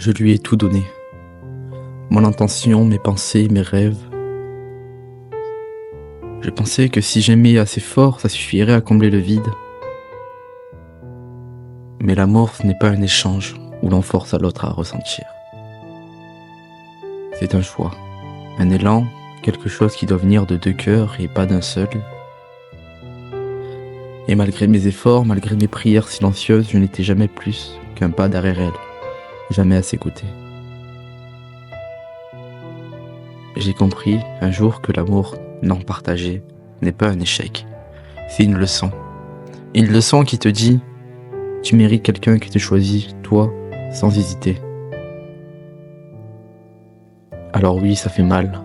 Je lui ai tout donné. Mon intention, mes pensées, mes rêves. Je pensais que si j'aimais assez fort, ça suffirait à combler le vide. Mais l'amour, ce n'est pas un échange où l'on force à l'autre à ressentir. C'est un choix, un élan, quelque chose qui doit venir de deux cœurs et pas d'un seul. Et malgré mes efforts, malgré mes prières silencieuses, je n'étais jamais plus qu'un pas derrière elle, jamais à ses côtés. J'ai compris un jour que l'amour non partagé n'est pas un échec, c'est une leçon. Une leçon qui te dit, tu mérites quelqu'un qui te choisit, toi, sans hésiter. Alors oui, ça fait mal,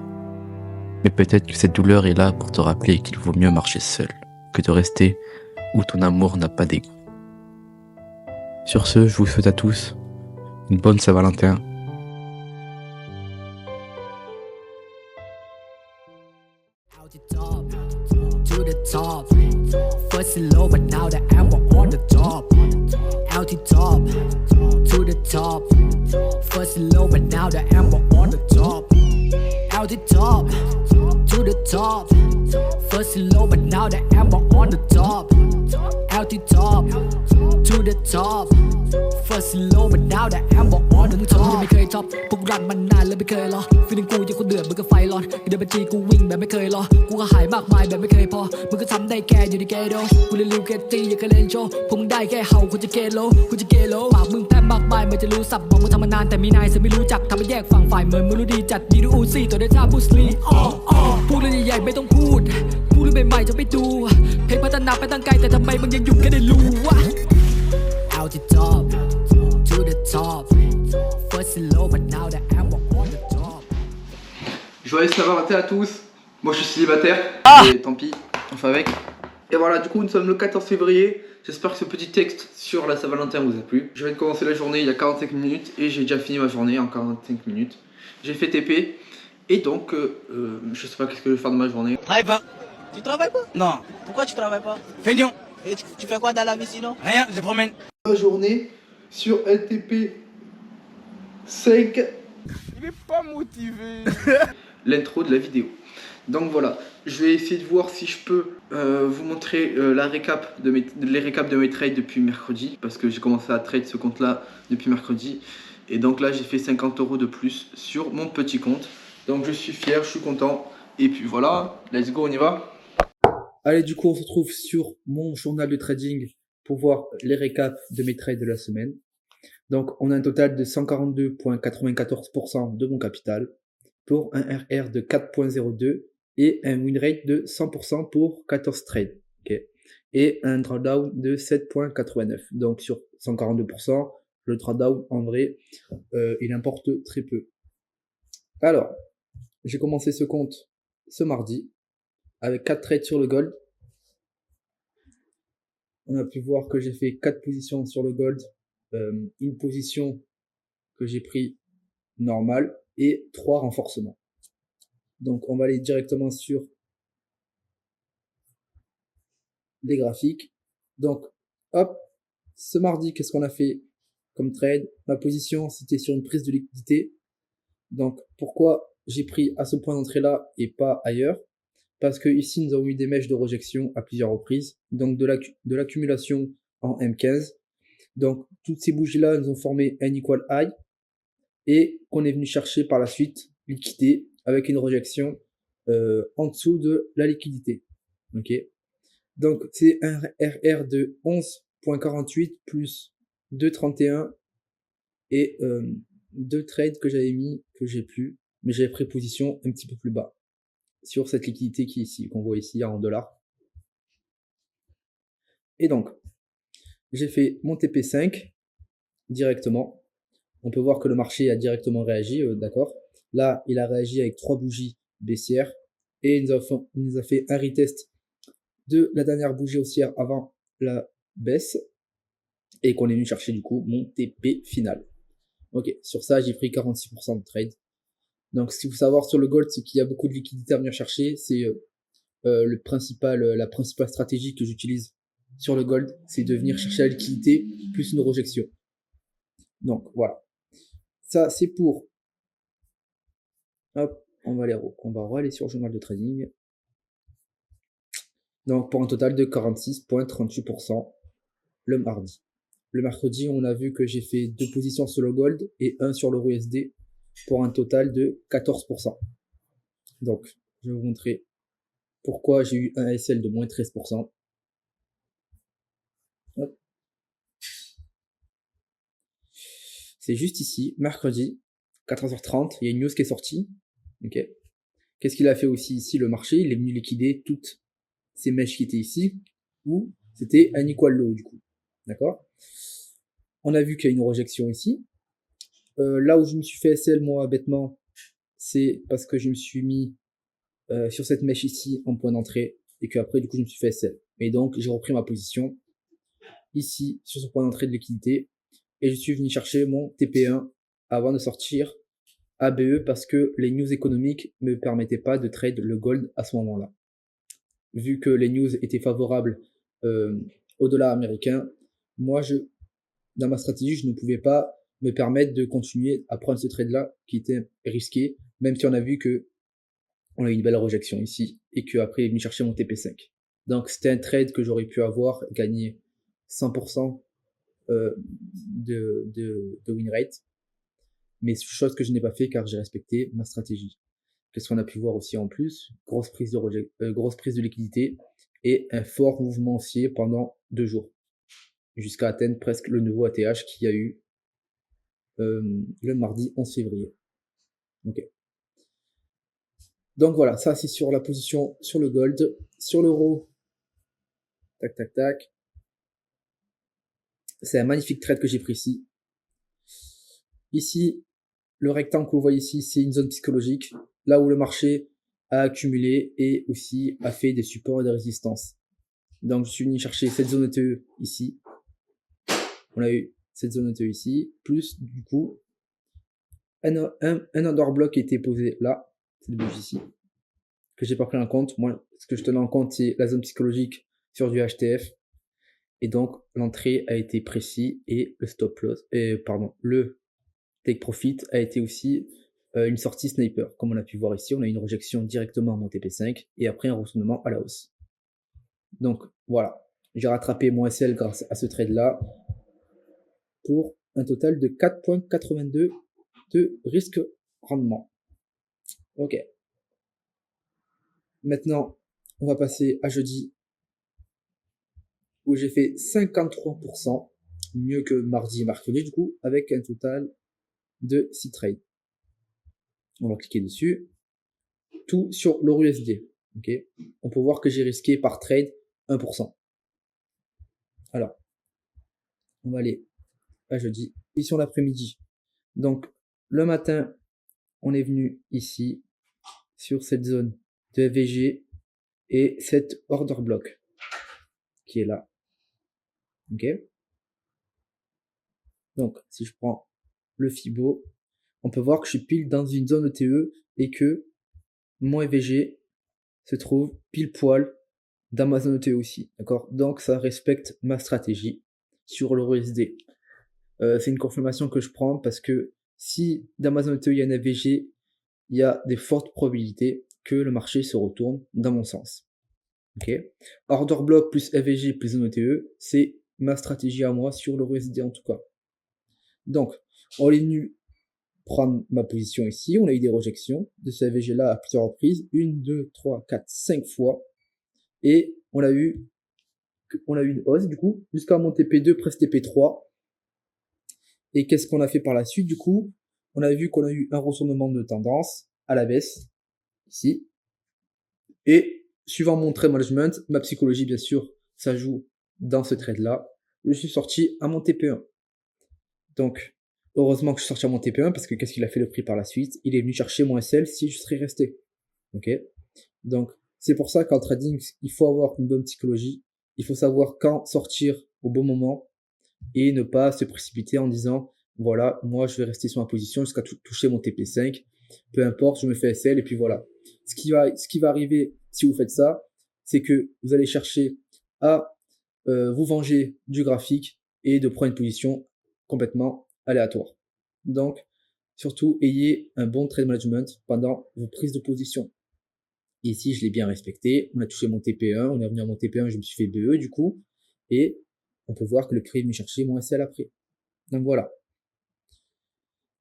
mais peut-être que cette douleur est là pour te rappeler qu'il vaut mieux marcher seul que de rester où ton amour n'a pas d'égout. Sur ce, je vous souhaite à tous une bonne Saint-Valentin. Out the top, to the top. First low, but now the amber on the top. Out the top, to the top. First low, but now the amber on the top. Out the top, to the top. First low, but now the amber on the top. Out the top, to the top. First low, but now the amber on the top. ยังไม่เคยท็อปพวกรันมันนานแล้วไม่เคยรอฟีลิ่งกูยังคงเดือดเหมือนกับไฟร้อนเดินบัญชีกูวิ่งแบบไม่เคยรอกูก็หายมากมายแบบไม่เคยพอมึงก็ทำได้แค่อยู่ในเกโดกูเลยลิวเกตตี้อยากจะเล่นโชว์พวกมึงได้แค่เห่ากูจะเกโลกูจะเกโลปากมึงแพร่มากมายมันจะรู้สับบอกมึงทำมานานแต่มีนายซึ่งไม่รู้จักทำให้แยกฝั่งฝ่ายเหมือนมึงรู้ดีจัดดีดูอูซี่ตัวเดต้าบูสลีพูดเรื่องใหญ่ๆไม่ต้องพูดพูดเรื่องใหม่ๆจะไม่ดูเพลงพัฒนาไปตั้งไกลแต่ทำไมมึงยังอยู่แค่ในรูวะ Out the top to the top first low but now the amber on the top. Joyeux Saint-Valentin à tous. Moi je suis célibataire, et tant pis, on fait avec. Et voilà, du coup nous sommes le 14 février. J'espère que ce petit texte sur la Saint-Valentin vous a plu. Je viens de commencer la journée il y a 45 minutes et j'ai déjà fini ma journée en 45 minutes. J'ai fait TP et donc je sais pas qu'est-ce que je vais faire de ma journée. Travaille pas. Tu travailles pas? Non. Pourquoi tu travailles pas? Feignant. Et tu fais quoi dans la vie sinon? Rien, je promène. Ma journée sur LTP 5. Il est pas motivé. L'intro de la vidéo. Donc voilà, je vais essayer de voir si je peux vous montrer les récaps de mes trades depuis mercredi, parce que j'ai commencé à trade ce compte là depuis mercredi, et donc là j'ai fait 50 € de plus sur mon petit compte, donc je suis fier, je suis content, et puis voilà, let's go, on y va. Allez, du coup on se retrouve sur mon journal de trading pour voir les récaps de mes trades de la semaine. Donc on a un total de 142,94% de mon capital, pour un RR de 4.02 et un win rate de 100% pour 14 trades. Okay. Et un drawdown de 7.89. Donc sur 142%, le drawdown en vrai, il importe très peu. Alors, j'ai commencé ce compte ce mardi avec 4 trades sur le gold. On a pu voir que j'ai fait 4 positions sur le gold, une position que j'ai pris normale et 3 renforcements. Donc on va aller directement sur les graphiques. Donc hop, ce mardi, qu'est-ce qu'on a fait comme trade? Ma position, c'était sur une prise de liquidité. Donc pourquoi j'ai pris à ce point d'entrée là et pas ailleurs? Parce que ici nous avons eu des mèches de rejection à plusieurs reprises, donc de l'accumulation en M15. Donc toutes ces bougies là nous ont formé un equal high et qu'on est venu chercher par la suite liquider avec une rejection en dessous de la liquidité. Ok. Donc c'est un RR de 11.48 plus 2.31 et deux trades que j'avais mis que j'ai plus, mais j'avais pris position un petit peu plus bas sur cette liquidité qui est ici, qu'on voit ici en dollars. Et donc j'ai fait mon TP5 directement. On peut voir que le marché a directement réagi, d'accord. Là, il a réagi avec 3 bougies baissières et il nous a fait un retest de la dernière bougie haussière avant la baisse et qu'on est venu chercher du coup mon TP final. Ok, sur ça, j'ai pris 46% de trade. Donc, ce qu'il faut savoir sur le gold, c'est qu'il y a beaucoup de liquidités à venir chercher. C'est la principale stratégie que j'utilise sur le gold, c'est de venir chercher la liquidité plus une rejection. Donc, voilà. Ça, c'est pour... Hop, on va aller sur le journal de trading. Donc, pour un total de 46,38% le mardi. Le mercredi, on a vu que j'ai fait 2 positions sur le gold et 1 sur l'euro USD pour un total de 14%. Donc, je vais vous montrer pourquoi j'ai eu un ASL de moins 13%. Hop. C'est juste ici, mercredi, 14h30, il y a une news qui est sortie. Ok. Qu'est-ce qu'il a fait aussi ici, le marché? Il est venu liquider toutes ces mèches qui étaient ici, où c'était un equal low du coup. D'accord? On a vu qu'il y a une rejection ici. Là où je me suis fait SL, moi, bêtement, c'est parce que je me suis mis sur cette mèche ici en point d'entrée et qu'après, du coup, je me suis fait SL. Et donc, j'ai repris ma position ici sur ce point d'entrée de liquidité et je suis venu chercher mon TP1 avant de sortir ABE parce que les news économiques me permettaient pas de trade le gold à ce moment-là. Vu que les news étaient favorables au dollar américain, moi, dans ma stratégie, je ne pouvais pas me permettre de continuer à prendre ce trade-là qui était risqué, même si on a vu que on a eu une belle rejection ici et qu'après il est venu chercher mon TP5. Donc c'était un trade que j'aurais pu avoir, gagner 100% de win rate, mais chose que je n'ai pas fait car j'ai respecté ma stratégie. Qu'est-ce qu'on a pu voir aussi en plus? Grosse prise de liquidité et un fort mouvement haussier pendant 2 jours, jusqu'à atteindre presque le nouveau ATH qu'il y a eu le mardi 11 février. Ok. Donc voilà, ça c'est sur la position sur le gold. Sur l'euro, tac tac tac. C'est un magnifique trade que j'ai pris ici. Ici, le rectangle que vous voyez ici, c'est une zone psychologique, là où le marché a accumulé et aussi a fait des supports et des résistances. Donc je suis venu chercher cette zone ETE ici. On a eu cette zone ETE ici, plus du coup un under block qui a été posé là, cette bougie ici, que j'ai pas pris en compte. Moi, ce que je tenais en compte, c'est la zone psychologique sur du HTF. Et donc, l'entrée a été précis et le stop loss, le take profit a été aussi une sortie sniper. Comme on a pu voir ici, on a une rejection directement à mon TP5 et après un retournement à la hausse. Donc, voilà. J'ai rattrapé mon SL grâce à ce trade-là pour un total de 4,82 de risque rendement. Ok. Maintenant, on va passer à jeudi où j'ai fait 53%, mieux que mardi et mercredi du coup, avec un total de 6 trades. On va cliquer dessus. Tout sur l'euro USD. Ok. On peut voir que j'ai risqué par trade 1%. Alors, on va aller à jeudi. Ici, l'après-midi. Donc, le matin, on est venu ici, sur cette zone de FVG et cette order block qui est là. Ok. Donc, si je prends le Fibo, on peut voir que je suis pile dans une zone ETE et que mon EVG se trouve pile poil dans ma zone ETE aussi. D'accord. Donc, ça respecte ma stratégie sur l'euro USD. C'est une confirmation que je prends parce que si dans ma zone ETE il y a un EVG, il y a des fortes probabilités que le marché se retourne dans mon sens. Ok. Order block plus FVG plus zone ETE, c'est ma stratégie à moi sur l'euro USD en tout cas. Donc, on est venu prendre ma position ici. On a eu des rejections de ce FVG là à plusieurs reprises. 1, 2, 3, 4, 5 fois. Et on a eu une hausse du coup jusqu'à mon TP2 presque TP3. Et qu'est-ce qu'on a fait par la suite du coup? On a vu qu'on a eu un retournement de tendance à la baisse ici. Et suivant mon trade management, ma psychologie bien sûr, ça joue dans ce trade là. Je suis sorti à mon TP1. Donc, heureusement que je suis sorti à mon TP1 parce que qu'est-ce qu'il a fait le prix par la suite? Il est venu chercher mon SL si je serais resté. Ok? Donc, c'est pour ça qu'en trading, il faut avoir une bonne psychologie. Il faut savoir quand sortir au bon moment et ne pas se précipiter en disant, voilà, moi je vais rester sur ma position jusqu'à toucher mon TP5. Peu importe, je me fais SL et puis voilà. Ce qui va arriver si vous faites ça, c'est que vous allez chercher à vous venger du graphique et de prendre une position complètement aléatoire. Donc, surtout, ayez un bon trade management pendant vos prises de position. Ici, je l'ai bien respecté. On a touché mon TP1, on est revenu à mon TP1, je me suis fait BE du coup. Et on peut voir que le prix est venu chercher mon SL après. Donc voilà.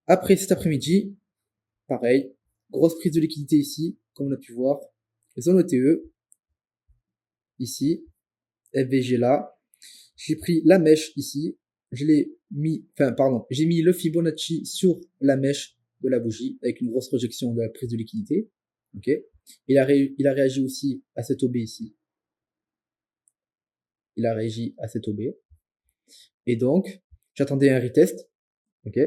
Après cet après-midi, pareil, grosse prise de liquidité ici, comme on a pu voir. Zone OTE, ici, FVG là. J'ai pris la mèche ici, je l'ai mis, j'ai mis le Fibonacci sur la mèche de la bougie avec une grosse rejection de la prise de liquidité. Ok. Il a réagi aussi à cette OB ici. Il a réagi à cette OB. Et donc, j'attendais un retest. Ok.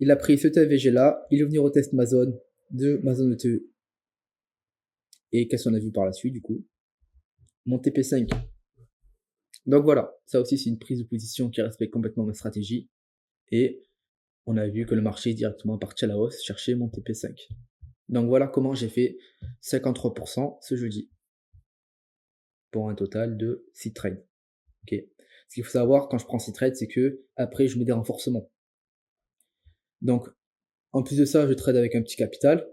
Il a pris ce TVG là, il est venu retest ma zone de ma zone ETE. Et qu'est-ce qu'on a vu par la suite du coup? Mon TP5. Donc voilà, ça aussi c'est une prise de position qui respecte complètement ma stratégie. Et on a vu que le marché est directement parti à la hausse chercher mon TP5. Donc voilà comment j'ai fait 53% ce jeudi. Pour un total de 6 trades. Ok. Ce qu'il faut savoir quand je prends 6 trades, c'est que après je mets des renforcements. Donc en plus de ça, je trade avec un petit capital,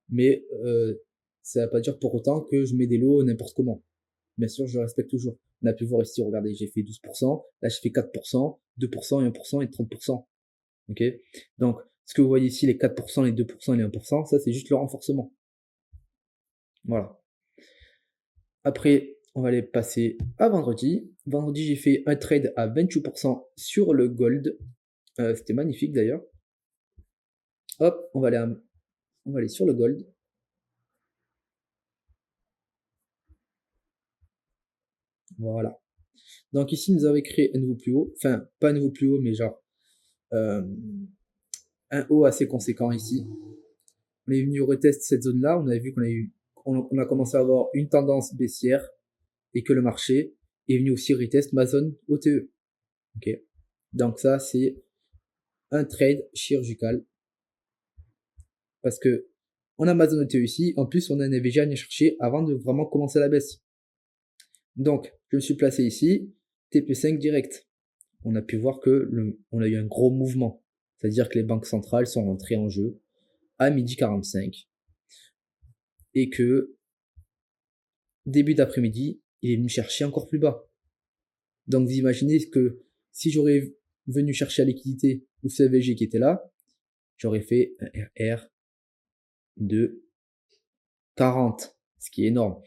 mais ça ne va pas dire pour autant que je mets des lots n'importe comment. Bien sûr, je respecte toujours. On a pu voir ici, regardez, j'ai fait 12%, là j'ai fait 4%, 2% et 1% et 30%. Ok. Donc, ce que vous voyez ici, les 4%, les 2% et les 1%, ça c'est juste le renforcement. Voilà. Après, on va aller passer à vendredi. Vendredi, j'ai fait un trade à 28% sur le gold. C'était magnifique d'ailleurs. Hop, on va aller sur le gold. Voilà. Donc ici, nous avons créé un nouveau plus haut. Enfin, pas un nouveau plus haut, mais genre un haut assez conséquent ici. On est venu retester cette zone-là. On a vu qu'on a commencé à avoir une tendance baissière et que le marché est venu aussi retest ma zone OTE. Ok. Donc ça, c'est un trade chirurgical. Parce que on a ma zone OTE ici. En plus, on a un EVG à venir chercher avant de vraiment commencer la baisse. Donc, je me suis placé ici. TP5 direct. On a pu voir que on a eu un gros mouvement. C'est-à-dire que les banques centrales sont rentrées en jeu à 12h45. Et que début d'après-midi, il est venu chercher encore plus bas. Donc vous imaginez que si j'aurais venu chercher la liquidité ou ce CVG qui était là, j'aurais fait un RR de 40, ce qui est énorme.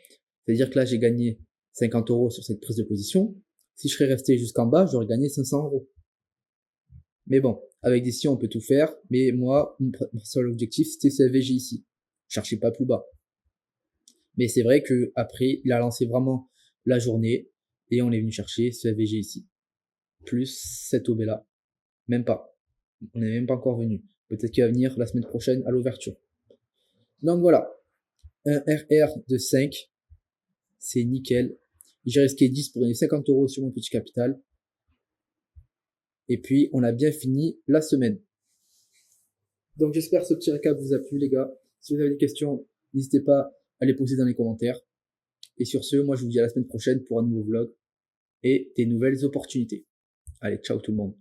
C'est-à-dire que là, j'ai gagné 50 € sur cette prise de position. Si je serais resté jusqu'en bas, j'aurais gagné 500 €. Mais bon, avec des si on peut tout faire. Mais moi, mon seul objectif, c'était ce CVG ici. Je cherchais pas plus bas. Mais c'est vrai que après, il a lancé vraiment la journée et on est venu chercher ce FVG ici. Plus cette OB là. Même pas. On n'est même pas encore venu. Peut-être qu'il va venir la semaine prochaine à l'ouverture. Donc voilà. Un RR de 5. C'est nickel. J'ai risqué 10 pour gagner 50 € sur mon petit capital. Et puis, on a bien fini la semaine. Donc j'espère que ce petit récap vous a plu les gars. Si vous avez des questions, n'hésitez pas à les poser dans les commentaires. Et sur ce, moi je vous dis à la semaine prochaine pour un nouveau vlog et des nouvelles opportunités. Allez, ciao tout le monde.